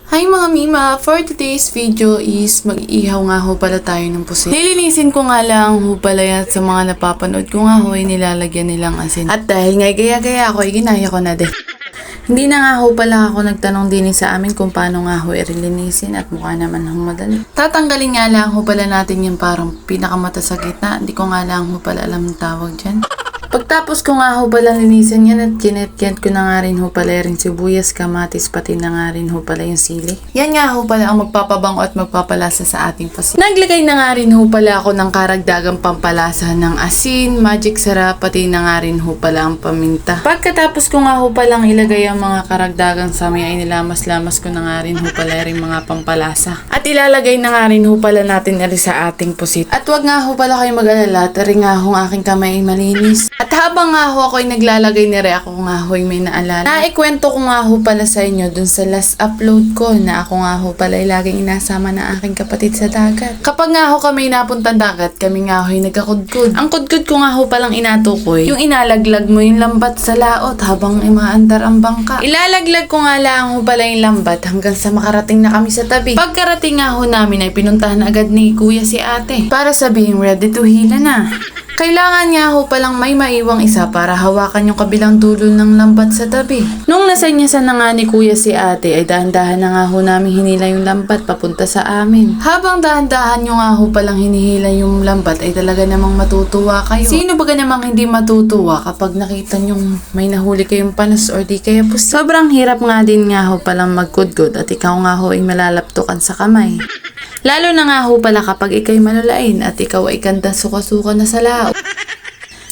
Hi mga Mima! For today's video is mag-iihaw nga ho pala tayo ng pusit. Nilinisin ko nga lang ho pala yan sa mga napapanood ko nga ho ay nilalagyan nilang asin. At dahil nga gaya-gaya ako ay ginaya ko na din. Hindi na nga ho pala ako nagtanong din sa amin kung paano nga ho i-linisin at mukha naman ho madali. Tatanggalin nga lang ho pala natin yung parang pinakamata sa gitna. Hindi ko nga lang ho pala alam ang tawag dyan. Pagtapos ko nga ho pala linisin yan at kinetkyent ko na nga rin ho pala rin sibuyas, kamatis, pati na nga rin ho pala yung sili. Yan nga ho pala ang magpapabango at magpapalasa sa ating pusit. Naglagay na nga rin ho pala ako ng karagdagang pampalasa ng asin, magic sarap, pati na nga rin ho pala ang paminta. Pagkatapos ko nga ho palang ilagay ang mga karagdagang samay ay nilamas-lamas ko na nga rin ho pala rin mga pampalasa. At ilalagay na nga rin ho pala natin rin sa ating pusit. At wag nga ho pala kayo mag-alala, tari nga ho ang aking kamay ay malinis. At habang nga ho ako'y naglalagay ni Re, ako nga ho'y may naalala. Naikwento ko nga ho pala sa inyo dun sa last upload ko na ako nga ho pala ay laging inasama ng aking kapatid sa dagat. Kapag nga ho kami napuntang dagat, kami nga ho'y nagkakudkud. Ang kudkud ko nga ho palang inatukoy, yung inalaglag mo yung lambat sa laot habang imaandar ang bangka. Ilalaglag ko nga lang ho pala yung lambat hanggang sa makarating na kami sa tabi. Pagkarating nga ho namin ay pinuntahan agad ni kuya si ate para sabihin ready to hila na. Kailangan nga ho palang may maiwang isa para hawakan yung kabilang dulo ng lambat sa tabi. Nung nasanyasan na nga ni kuya si ate ay dahan-dahan na nga ho namin hinila yung lambat papunta sa amin. Habang dahan-dahan nyo nga ho palang hinihila yung lambat ay talaga namang matutuwa kayo. Sino baga namang hindi matutuwa kapag nakita nyong may nahuli kayong panos or di kaya pusit? Sobrang hirap nga din nga ho palang magkudkod at ikaw nga ho ay malalaptukan sa kamay. Lalo na nga ho pala kapag ikaw'y malulain at ikaw ay kanda suka-suka na sa lao.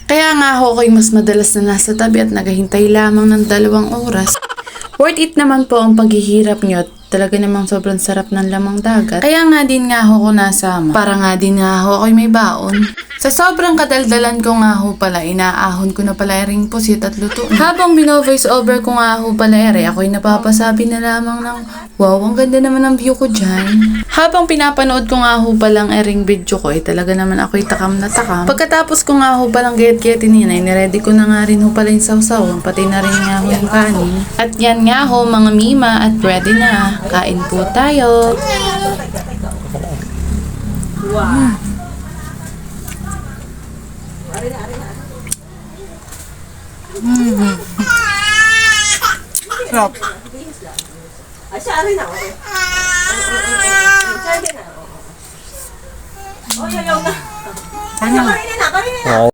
Kaya nga ho ako'y mas madalas na nasa tabi at naghahintay lamang ng 2 oras. Worth it naman po ang paghihirap nyo at talaga namang sobrang sarap ng lamang dagat. Kaya nga din nga ho ko nasama. Para nga din nga ho ako'y may baon. Sa sobrang kadaldalan ko nga ho pala, inaahon ko na pala ring pusit at luto. Habang bino-voice over ko nga ho pala ako'y napapasabi na lamang ng wow, ang ganda naman ng view ko dyan. Habang pinapanood ko nga ho palang ring video ko, talaga naman ako'y takam na takam. Pagkatapos ko nga ho palang gayat-gayatin yun, ay niready ko na nga rin ho pala yung sawsaw, pati na rin nga ho yung kanin. At yan nga ho mga Mima at ready na. Kain po tayo. Wow. Sarap. Ay, siya rin ako. Siya rin ako. Oh, yayaw na. Karin na.